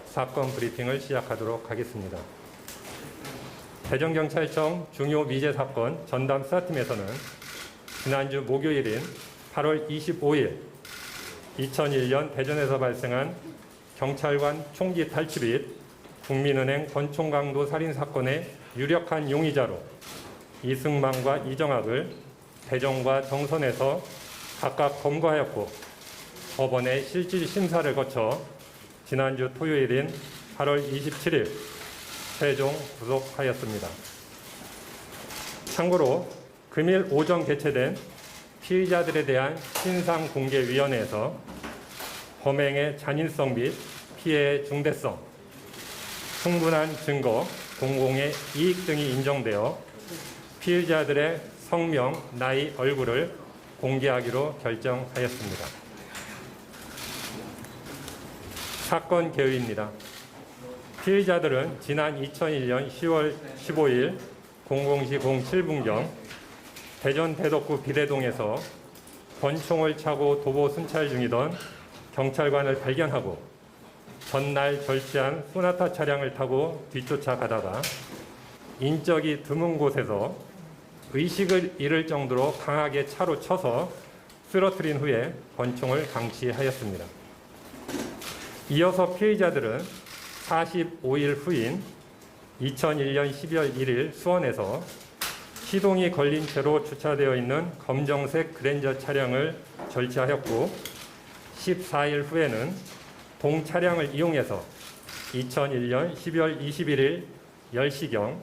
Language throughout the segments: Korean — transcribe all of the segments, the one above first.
사건 브리핑을 시작하도록 하겠습니다. 대전경찰청 중요 미제 사건 전담 수사팀에서는 지난주 목요일인 8월 25일 2001년 대전에서 발생한 경찰관 총기 탈취 및 국민은행 권총강도 살인사건의 유력한 용의자로 이승만과 이정학을 대전과 정선에서 각각 검거하였고 법원의 실질 심사를 거쳐 지난주 토요일인 8월 27일 최종 구속하였습니다. 참고로 금일 오전 개최된 피의자들에 대한 신상공개위원회에서 범행의 잔인성 및 피해의 중대성, 충분한 증거, 공공의 이익 등이 인정되어 피의자들의 성명, 나이, 얼굴을 공개하기로 결정하였습니다. 사건 개요입니다. 피의자들은 지난 2001년 10월 15일 00시 07분경 대전 대덕구 비대동에서 권총을 차고 도보 순찰 중이던 경찰관을 발견하고 전날 절취한 소나타 차량을 타고 뒤쫓아 가다가 인적이 드문 곳에서 의식을 잃을 정도로 강하게 차로 쳐서 쓰러뜨린 후에 권총을 방치하였습니다. 이어서 피의자들은 45일 후인 2001년 12월 1일 수원에서 시동이 걸린 채로 주차되어 있는 검정색 그랜저 차량을 절취하였고 14일 후에는 동 차량을 이용해서 2001년 12월 21일 10시경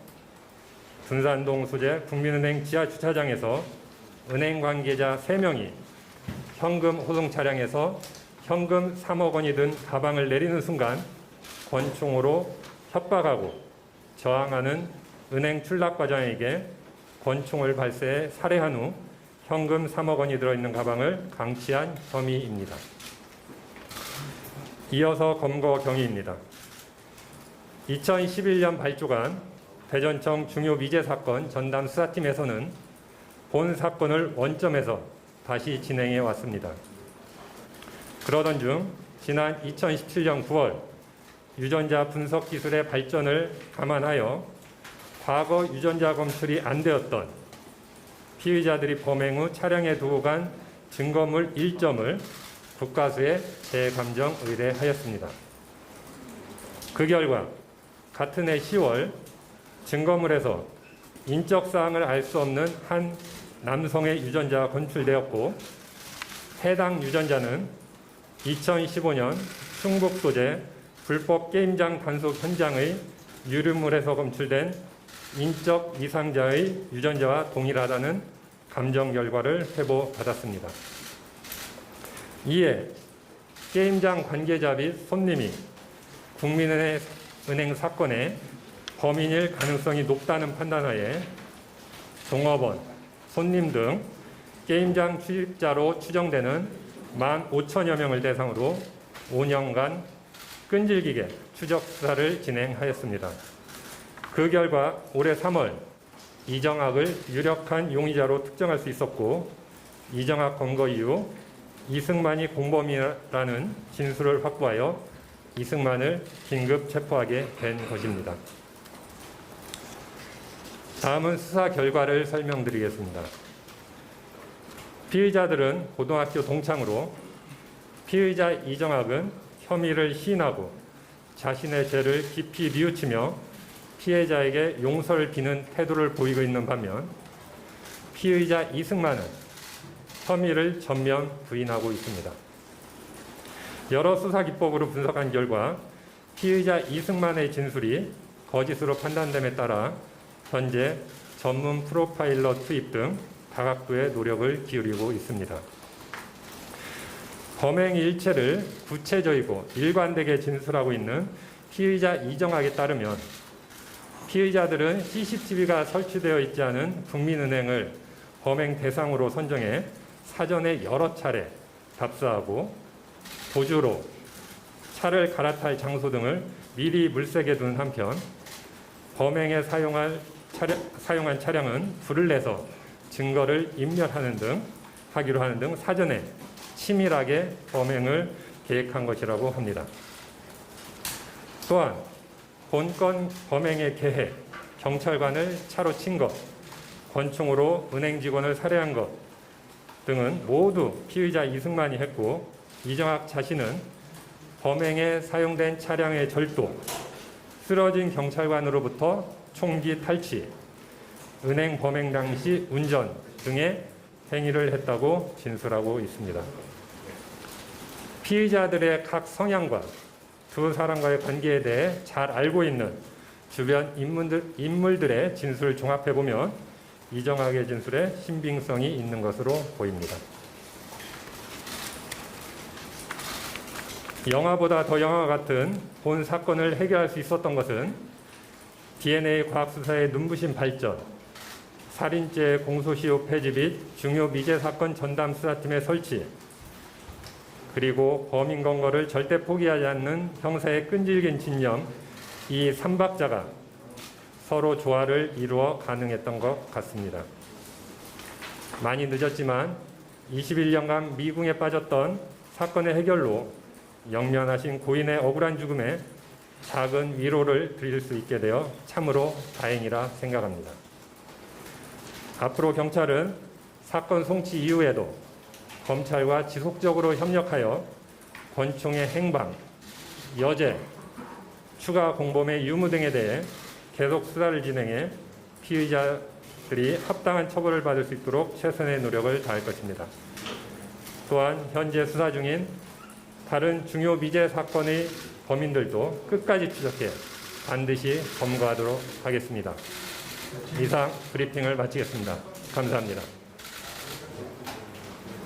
분산동 소재 국민은행 지하 주차장에서 은행 관계자 3명이 현금 호송 차량에서 현금 3억 원이 든 가방을 내리는 순간 권총으로 협박하고 저항하는 은행 출납과장에게 권총을 발사해 살해한 후 현금 3억 원이 들어있는 가방을 강취한 혐의입니다. 이어서 검거 경위입니다. 2011년 발족한 대전청 중요 미제 사건 전담 수사팀에서는 본 사건을 원점에서 다시 진행해 왔습니다. 그러던 중 지난 2017년 9월 유전자 분석 기술의 발전을 감안하여 과거 유전자 검출이 안 되었던 피의자들이 범행 후 차량에 두고 간 증거물 1점을 국가수에 재감정 의뢰하였습니다. 그 결과 같은 해 10월 증거물에서 인적사항을 알 수 없는 한 남성의 유전자가 검출되었고 해당 유전자는 2015년 충북 소재 불법 게임장 단속 현장의 유류물에서 검출된 인적 이상자의 유전자와 동일하다는 감정 결과를 회보받았습니다. 이에 게임장 관계자 및 손님이 국민은행 사건의 범인일 가능성이 높다는 판단하에 종업원, 손님 등 게임장 출입자로 추정되는 15,000여 명을 대상으로 5년간 끈질기게 추적 수사를 진행하였습니다. 그 결과 올해 3월 이정학을 유력한 용의자로 특정할 수 있었고 이정학 검거 이후 이승만이 공범이라는 진술을 확보하여 이승만을 긴급 체포하게 된 것입니다. 다음은 수사 결과를 설명드리겠습니다. 피의자들은 고등학교 동창으로 피의자 이정학은 혐의를 시인하고 자신의 죄를 깊이 뉘우치며 피해자에게 용서를 비는 태도를 보이고 있는 반면 피의자 이승만은 혐의를 전면 부인하고 있습니다. 여러 수사 기법으로 분석한 결과 피의자 이승만의 진술이 거짓으로 판단됨에 따라 현재 전문 프로파일러 투입 등 다각도의 노력을 기울이고 있습니다. 범행 일체를 구체적이고 일관되게 진술하고 있는 피의자 이정학에 따르면 피의자들은 CCTV가 설치되어 있지 않은 국민은행을 범행 대상으로 선정해 사전에 여러 차례 답사하고 도주로 차를 갈아탈 장소 등을 미리 물색해 둔 한편 범행에 사용한 차량은 불을 내서 증거를 인멸하는 등 하기로 하는 등 사전에 치밀하게 범행을 계획한 것이라고 합니다. 또한 본건 범행의 계획, 경찰관을 차로 친 것, 권총으로 은행 직원을 살해한 것 등은 모두 피의자 이승만이 했고, 이정학 자신은 범행에 사용된 차량의 절도, 쓰러진 경찰관으로부터 총기 탈취, 은행 범행 당시 운전 등의 행위를 했다고 진술하고 있습니다. 피의자들의 각 성향과 두 사람과의 관계에 대해 잘 알고 있는 주변 인물들의 진술을 종합해보면 이정학의 진술에 신빙성이 있는 것으로 보입니다. 영화보다 더 영화 같은 본 사건을 해결할 수 있었던 것은 DNA 과학수사의 눈부신 발전, 살인죄 공소시효 폐지 및 중요 미제 사건 전담 수사팀의 설치, 그리고 범인 검거를 절대 포기하지 않는 형사의 끈질긴 진념, 이 3박자가 서로 조화를 이루어 가능했던 것 같습니다. 많이 늦었지만 21년간 미궁에 빠졌던 사건의 해결로 영면하신 고인의 억울한 죽음에 작은 위로를 드릴 수 있게 되어 참으로 다행이라 생각합니다. 앞으로 경찰은 사건 송치 이후에도 검찰과 지속적으로 협력하여 권총의 행방, 여죄, 추가 공범의 유무 등에 대해 계속 수사를 진행해 피의자들이 합당한 처벌을 받을 수 있도록 최선의 노력을 다할 것입니다. 또한 현재 수사 중인 다른 중요 미제 사건의 범인들도 끝까지 추적해 반드시 검거하도록 하겠습니다. 이상 브리핑을 마치겠습니다. 감사합니다.